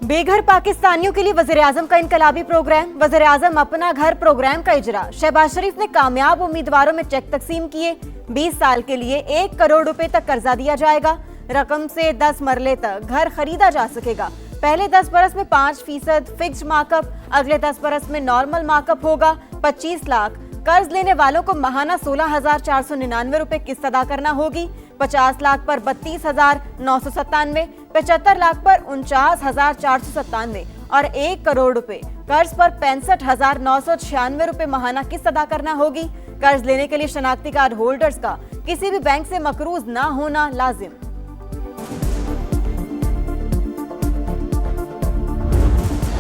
बेघर पाकिस्तानियों के लिए वज़ीर-ए-आज़म का इनकलाबी प्रोग्राम। वज़ीर-ए-आज़म अपना घर प्रोग्राम का इजरा। शहबाज शरीफ ने कामयाब उम्मीदवारोरों में चेक तकसीम किए। 20 साल के लिए 1 करोड़ रुपए तक कर्जा दिया जाएगा। रकम से 10 मरले तक घर खरीदा जा सकेगा। पहले 10 बरस में 5% फिक्स्ड मार्कअप, अगले 10 बरस में नॉर्मल मार्कअप होगा। 25 लाख कर्ज लेने वालों को माहाना 16,499 रुपए किस्त अदा करना होगी। 50 लाख पर 32,997, 75 लाख पर 49,497 और 1 करोड़ रुपए कर्ज पर 65,996 रुपए माहाना किस्त अदा करना होगी। कर्ज लेने के लिए शनाख्ती कार्ड होल्डर्स का किसी भी बैंक से मकरूज ना होना लाजिम।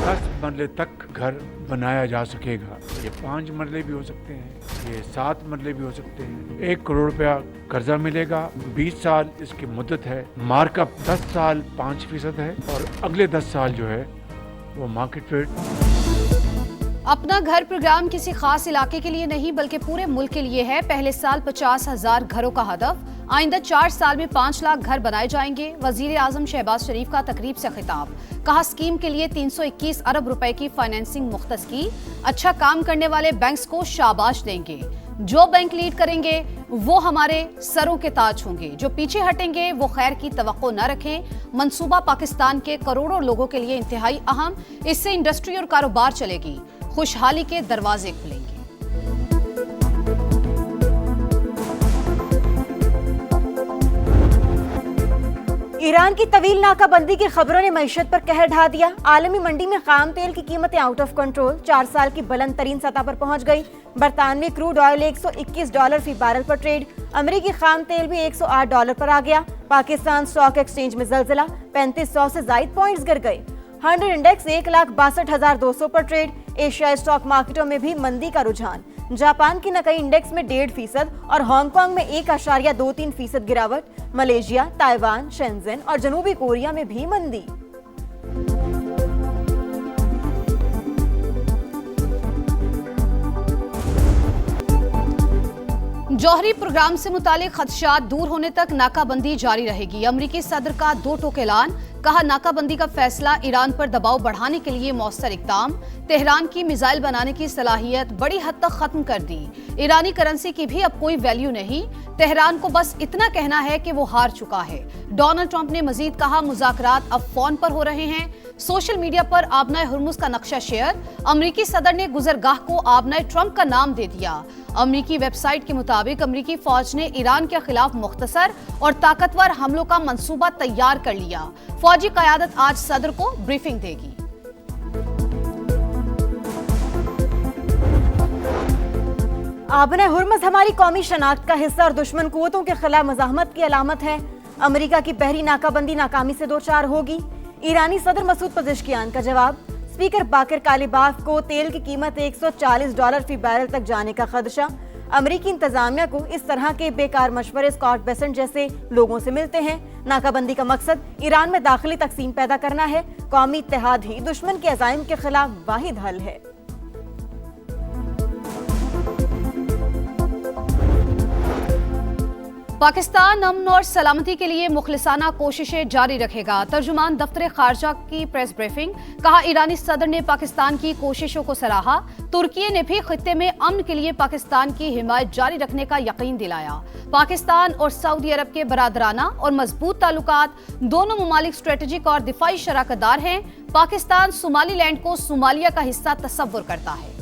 10 मरले तक घर बनाया जा सकेगा। ये 5 मरले भी हो सकते हैं, ये 7 मरले भी हो सकते हैं। 1 करोड़ रुपया कर्जा मिलेगा। 20 साल इसकी मुद्दत है। मार्कअप 10 साल 5% है और अगले 10 साल जो है वो मार्केट रेट। अपना घर प्रोग्राम किसी खास इलाके के लिए नहीं बल्कि पूरे मुल्क के लिए है। पहले साल 50,000 घरों का हदफ, आइंदा 4 साल में 5 लाख घर बनाए जाएंगे। वज़ीर-ए-आज़म शहबाज शरीफ का तकरीब से खिताब। कहा स्कीम के लिए 321 अरब रुपए की फाइनेंसिंग मुख्तस की। अच्छा काम करने वाले बैंक्स को शाबाश देंगे। जो बैंक लीड करेंगे वो हमारे सरों के ताज होंगे, जो पीछे हटेंगे वो खैर की तवक्को न रखें। मंसूबा पाकिस्तान के करोड़ों लोगों के लिए इंतहाई अहम। इससे इंडस्ट्री और कारोबार चलेगी, खुशहाली के दरवाजे खुलेंगे। ईरान की तवील नाकाबंदी की खबरों ने मईशत पर कहर ढा दिया। आलमी मंडी में खाम तेल की कीमतें आउट ऑफ कंट्रोल, 4 साल की बुलंद तरीन सतह पर पहुंच गई। बरतानवी क्रूड ऑयल $121 फी बैरल पर ट्रेड। अमेरिकी खाम तेल भी $108 पर आ गया। पाकिस्तान स्टॉक एक्सचेंज में जलजिला, 3500 से जायद पॉइंट्स गिर गए। 100 इंडेक्स 1,62,200 पर ट्रेड। एशियाई स्टॉक मार्केटों में भी मंदी का रुझान। जापान की नकई इंडेक्स में 1.5% और हांगकांग में 1.23% गिरावट। मलेशिया, ताइवान, शेंजन और जनूबी कोरिया में भी मंदी। जौहरी प्रोग्राम से मुतालिक खदशात दूर होने तक नाकाबंदी जारी रहेगी। अमरीकी सदर का 2 टोक ऐलान। कहा नाकाबंदी का फैसला ईरान पर दबाव बढ़ाने के लिए मौसर इक़दाम। तेहरान की मिसाइल बनाने की सलाहियत बड़ी हद तक खत्म कर दी। ईरानी करेंसी की भी अब कोई वैल्यू नहीं। तेहरान को बस इतना कहना है कि वो हार चुका है। डोनाल्ड ट्रंप ने मजीद कहा मुज़ाकरात अब फोन पर हो रहे हैं। सोशल मीडिया पर आबनाए हुर्मुज का नक्शा शेयर। अमरीकी सदर ने गुजरगाह को आबनाए ट्रंप का नाम दे दिया। अमरीकी वेबसाइट के मुताबिक अमरीकी फौज ने ईरान के खिलाफ मुख्तसर और ताकतवर हमलों का मंसूबा तैयार कर लिया। फौजी क़यादत आज सदर को ब्रीफिंग देगी। आबनाए हुर्मुज हमारी कौमी शनाख्त का हिस्सा और दुश्मन कुव्वतों के खिलाफ मज़ाहमत की अलामत है। अमरीका की बहरी नाकाबंदी नाकामी से दोचार होगी। ईरानी सदर मसूद पज़ेश्कियान का जवाब। स्पीकर बाकर कालिबाफ को तेल की कीमत $140 फी बैरल तक जाने का खदशा। अमरीकी इंतजामिया को इस तरह के बेकार मशवरे स्कॉट बेसेंट जैसे लोगों से मिलते हैं। नाकाबंदी का मकसद ईरान में दाखिली तकसीम पैदा करना है। कौमी इत्तेहाद ही दुश्मन के अज़ाइम के खिलाफ वाहिद हल है। पाकिस्तान अमन और सलामती के लिए मुखलिसाना कोशिशें जारी रखेगा। तर्जुमान दफ्तर खारजा की प्रेस ब्रीफिंग। कहा ईरानी सदर ने पाकिस्तान की कोशिशों को सराहा। तुर्की ने भी खित्ते में अमन के लिए पाकिस्तान की हिमायत जारी रखने का यकीन दिलाया। पाकिस्तान और सऊदी अरब के बरादराना और मजबूत ताल्लुकात, दोनों ममालिक स्ट्रेटेजिक और दिफाई शराकतदार हैं। पाकिस्तान सोमालीलैंड को सोमालिया का हिस्सा तस्वुर करता है।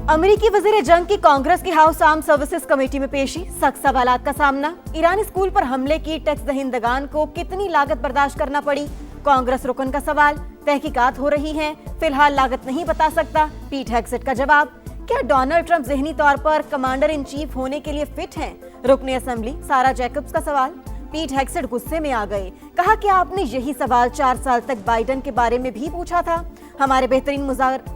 अमेरिकी वज़ीर जंग की कांग्रेस की हाउस आर्म सर्विसेज कमेटी में पेशी। सख्त सवालात का सामना। ईरानी स्कूल पर हमले की टैक्स दहिंदगान को कितनी लागत बर्दाश्त करना पड़ी, कांग्रेस रुकन का सवाल। तहकीकात हो रही हैं, फिलहाल लागत नहीं बता सकता, पीट हेग्सेट का जवाब। क्या डोनाल्ड ट्रंप ज़हनी तौर पर कमांडर इन चीफ होने के लिए फिट हैं, रुकने असेंबली सारा जैकब्स का सवाल। पीट हेग्सेट गुस्से में आ गए। कहा कि आपने यही सवाल 4 साल तक बाइडेन के बारे में भी पूछा था। हमारे बेहतरीन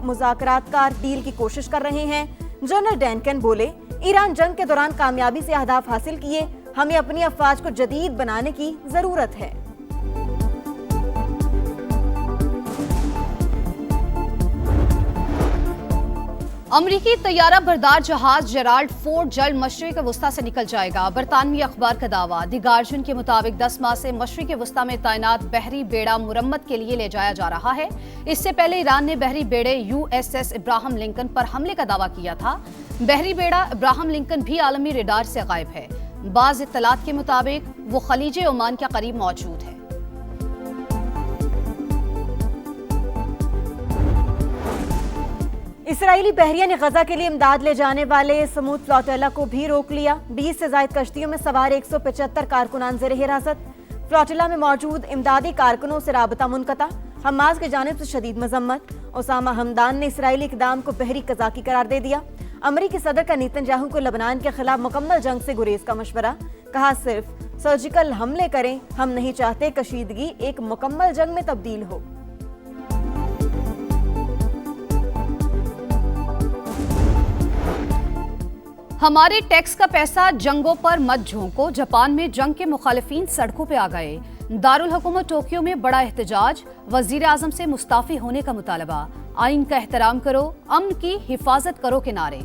मुज़ाकरातकार डील की कोशिश कर रहे हैं। जनरल डैनकन बोले ईरान जंग के दौरान कामयाबी से अहदाफ हासिल किए, हमें अपनी अफवाज को जदीद बनाने की जरूरत है। अमरीकी तैयारा बरदार जहाज जेराल्ड फोर्ड जल्द मशरिक वस्ता से निकल जाएगा। बरतानवी अखबार का दावा। द गार्जियन के मुताबिक 10 माह से मशरिक वस्ता में तैनात बहरी बेड़ा मुरम्मत के लिए ले जाया जा रहा है। इससे पहले ईरान ने बहरी बेड़े USS इब्राहिम लिंकन पर हमले का दावा किया था। बहरी बेड़ा इब्राहिम लिंकन भी आलमी रडार से गायब है। बाज़ इत्तलात के मुताबिक वो खलीज ओमान के करीब मौजूद है। इसराइली बहरिया ने गजा के लिए इमदाद ले जाने वाले समूद फ्लोटिला को भी रोक लिया। 20 से ज्यादा कश्तियों में सवार 175 कारकुनान ज़ेर हिरासत। फ्लोटिला में मौजूद इमदादी कारकुनों से राबता मुनक़ता। हमास की जानिब से शदीद मजम्मत। ओसामा हमदान ने इसराइली इक़दाम को बहरी कज़ाकी करार दे दिया। अमरीकी सदर का नेतन्याहू को लबनान के खिलाफ मुकम्मल जंग से गुरेज का मशवरा। कहा सिर्फ सर्जिकल हमले करें, हम नहीं चाहते कशीदगी एक मुकम्मल जंग में तब्दील हो। हमारे टैक्स का पैसा जंगों पर मत झोंको। जापान में जंग के मुखालिफिन सड़कों पे आ गए। दारुल हुकूमत टोक्यो में बड़ा एहतजाज। वजीर आजम से मुस्ताफी होने का मुतालबा। आइन का एहतराम करो, अमन की हिफाजत करो के नारे।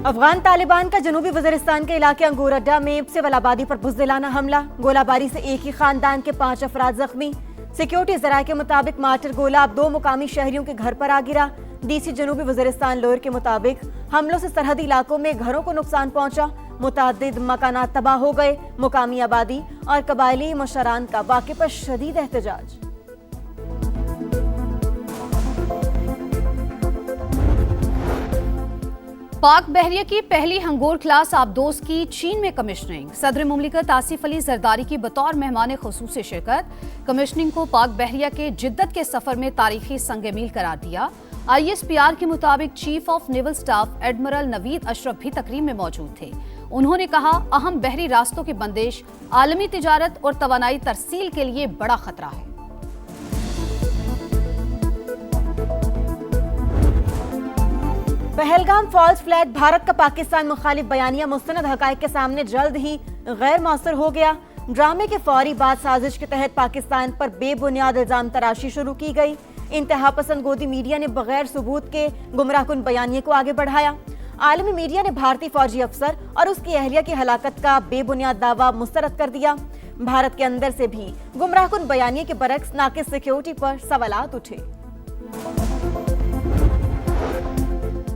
अफगान तालिबान का जनूबी वजीरिस्तान के इलाके अंगूर अड्डा में सिविल आबादी पर बुज़दिलाना हमला। गोलाबारी से एक ही खानदान के 5 अफराद जख्मी। सिक्योरिटी जराये के मुताबिक मार्टर गोला अब 2 मुकामी शहरियों के घर पर आ गिरा। DC जनूबी वजीरिस्तान लोअर के मुताबिक हमलों से सरहदी इलाकों में घरों को नुकसान पहुंचा। मुतादिद मकानात तबाह हो गए। मुकामी आबादी और कबायली मुशरान का वाक़े पर शदीद एहतजाज। पाक बहरिया की पहली हंगोर क्लास आबदोज की चीन में कमिश्निंग। सदर मुमलिकत आसिफ अली जरदारी की बतौर मेहमान खुसूसी शिरकत। कमिश्निंग को पाक बहरिया के जिद्दत के सफर में तारीखी संग-ए-मील करार दिया। ISPR के मुताबिक chief of naval staff admiral Naveed Ashraf भी तकरीब में मौजूद थे। उन्होंने कहा अहम बहरी रास्तों की बंदिश आलमी तिजारत और तवानाई तरसील के लिए बड़ा खतरा है। पहलगाम फॉल्स फ्लैग भारत का पाकिस्तान मुखालिफ बयानिया मुस्तनद हकायक के सामने जल्द ही गैर मौसर हो गया। ड्रामे के फौरी बाद साजिश के तहत पाकिस्तान पर बेबुनियाद इल्जाम तराशी शुरू की गई। इंतहा पसंद गोदी मीडिया ने बगैर सबूत के गुमराहकुन बयानिए को आगे बढ़ाया। आलमी मीडिया ने भारतीय फौजी अफसर और उसकी अहलिया की हलाकत का बेबुनियाद दावा मुस्तरद कर दिया। भारत के अंदर से भी गुमराहकुन बयानिए के बरक्स नाकिस सिक्योरिटी पर सवालात उठे।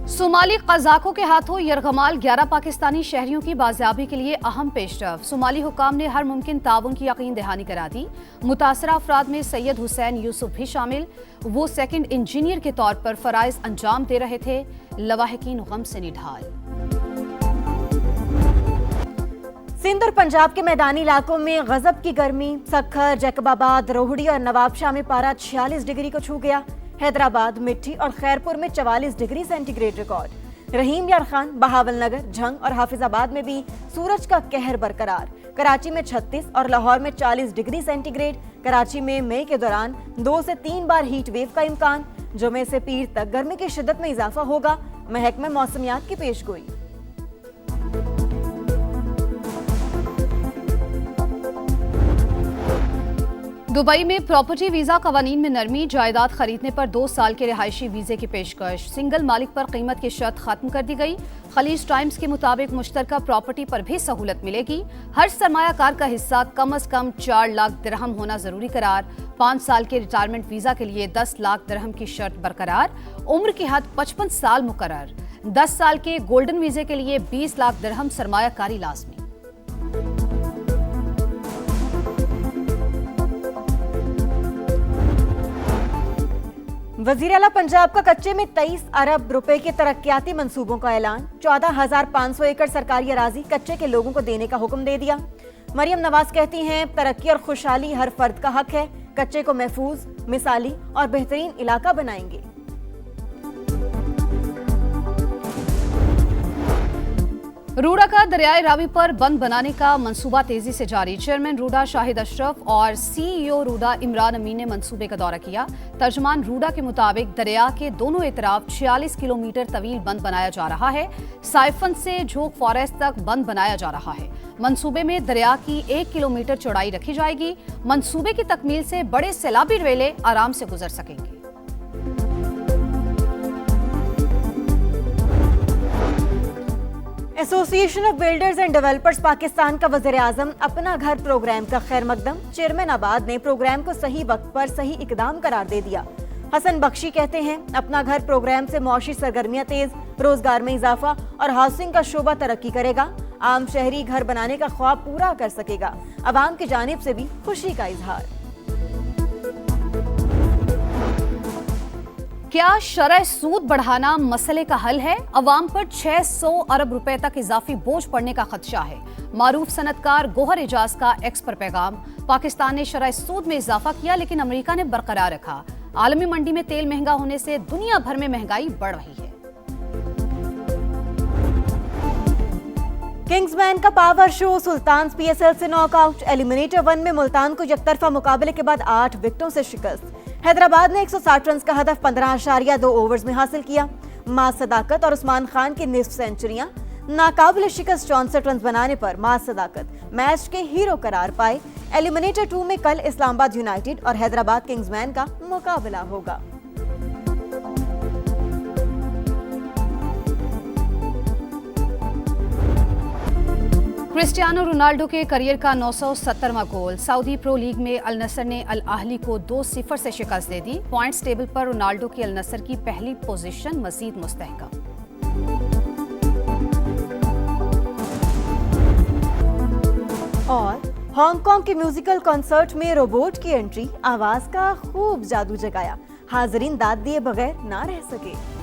सोमाली कज़ाकों के हाथों यरगमाल 11 पाकिस्तानी शहरियों की बाजियाबी के लिए अहम पेशरफ। सोमाली हुकाम ने हर मुमकिन ताउन की यकीन दहानी करा दी। मुतासरा अफराद में सैयद हुसैन यूसुफ भी शामिल। वो सेकंड इंजीनियर के तौर पर फराइज अंजाम दे रहे थे। लवाहिकीन गम से निढाल। सिंध और पंजाब के मैदानी इलाकों में गजब की गर्मी। सखर, जैकबाबाद, रोहड़ी और नवाबशाह में पारा 46 डिग्री को छू गया। हैदराबाद, मिट्टी और खैरपुर में 44 डिग्री सेंटीग्रेड रिकॉर्ड। रहीम यार खान, बहावलनगर, झंग और हाफिजाबाद में भी सूरज का कहर बरकरार। कराची में 36 और लाहौर में 40 डिग्री सेंटीग्रेड। कराची में मई के दौरान 2 से 3 बार हीट वेव का इम्कान। जुमे से पीर तक गर्मी की शिद्दत में इजाफा होगा। महकमे मौसमियात की पेशगोई। दुबई में प्रॉपर्टी वीजा कवानीन में नरमी। जायदाद खरीदने पर 2 साल के रिहायशी वीजे की पेशकश। सिंगल मालिक पर कीमत की शर्त खत्म कर दी गई। खलीज टाइम्स के मुताबिक मुश्तरका प्रॉपर्टी पर भी सहूलत मिलेगी। हर सरमायाकार का हिस्सा कम अज कम 4 लाख दिरहम होना जरूरी करार। 5 साल के रिटायरमेंट वीजा के लिए 10 लाख दिरहम की शर्त बरकरार। उम्र की हद 55 साल मुकर्रर। 10 साल के गोल्डन वीजे के लिए 20 लाख दिरहम सरमायाकारी लाजमी। वजीर आला पंजाब का कच्चे में 23 अरब रुपए के तरक्याती मंसूबों का ऐलान। 14,500 एकड़ सरकारी अराजी कच्चे के लोगों को देने का हुक्म दे दिया। मरियम नवाज कहती हैं तरक्की और खुशहाली हर फर्द का हक है। कच्चे को महफूज, मिसाली और बेहतरीन इलाका बनाएंगे। रूडा का दरियाए रावी पर बंद बनाने का मंसूबा तेजी से जारी। चेयरमैन रूडा शाहिद अशरफ और CEO रूडा इमरान अमीन ने मंसूबे का दौरा किया। तर्जमान रूडा के मुताबिक दरिया के दोनों एतराफ 46 किलोमीटर तवील बंद बनाया जा रहा है। साइफन से झोंक फॉरेस्ट तक बंद बनाया जा रहा है। मंसूबे में दरिया की 1 किलोमीटर चौड़ाई रखी जाएगी। मंसूबे की तकमील से बड़े सैलाबी रेले आराम से गुजर सकेंगे। Association of builders and developers Pakistan का वज़ीर-ए-आज़म अपना घर प्रोग्राम का खैर मकदम। चेयरमैन आबाद ने प्रोग्राम को सही वक्त पर सही इकदाम करार दे दिया। हसन बख्शी कहते हैं, अपना घर प्रोग्राम से मौशी सरगर्मियां तेज, रोजगार में इजाफा और हाउसिंग का शोबा तरक्की करेगा। आम शहरी घर बनाने का ख्वाब पूरा कर सकेगा। अवाम की जानिब से भी खुशी का इजहार। क्या शरह सूद बढ़ाना मसले का हल है? अवाम पर 600 अरब रुपए तक इजाफी बोझ पड़ने का खदशा है। मारूफ सनतकार गोहर एजाज का एक्स पर पैगाम। पाकिस्तान ने शरह सूद में इजाफा किया लेकिन अमेरिका ने बरकरार रखा। आलमी मंडी में तेल महंगा होने से दुनिया भर में महंगाई बढ़ रही है। किंग्समैन का पावर शो, सुल्तान PSL से नॉकआउट। एलिमिनेटर 1 में मुल्तान को एकतरफा मुकाबले के बाद 8 विकेटों से शिकस्त। हैदराबाद ने 160 रन का हदफ 15.2 ओवर्स में हासिल किया। मां सदाकत और उस्मान खान की निस्फ सेंचुरियां। नाकाबिले शिकस्त 64 रन बनाने पर मां सदाकत मैच के हीरो करार पाए। एलिमिनेटर 2 में कल इस्लामाबाद यूनाइटेड और हैदराबाद किंग्समैन का मुकाबला होगा। क्रिस्टियानो रोनाल्डो के करियर का 970वां गोल। सऊदी प्रो लीग में अल नसर ने अल आहली को 2-0 से शिकस्त दे दी। पॉइंट्स टेबल पर रोनाल्डो की अल नसर की पहली पोजीशन मजीद मुस्तहकम। और हांगकांग के म्यूजिकल कॉन्सर्ट में रोबोट की एंट्री आवाज का खूब जादू जगाया। हाजरीन दाद दिए बगैर ना रह सके।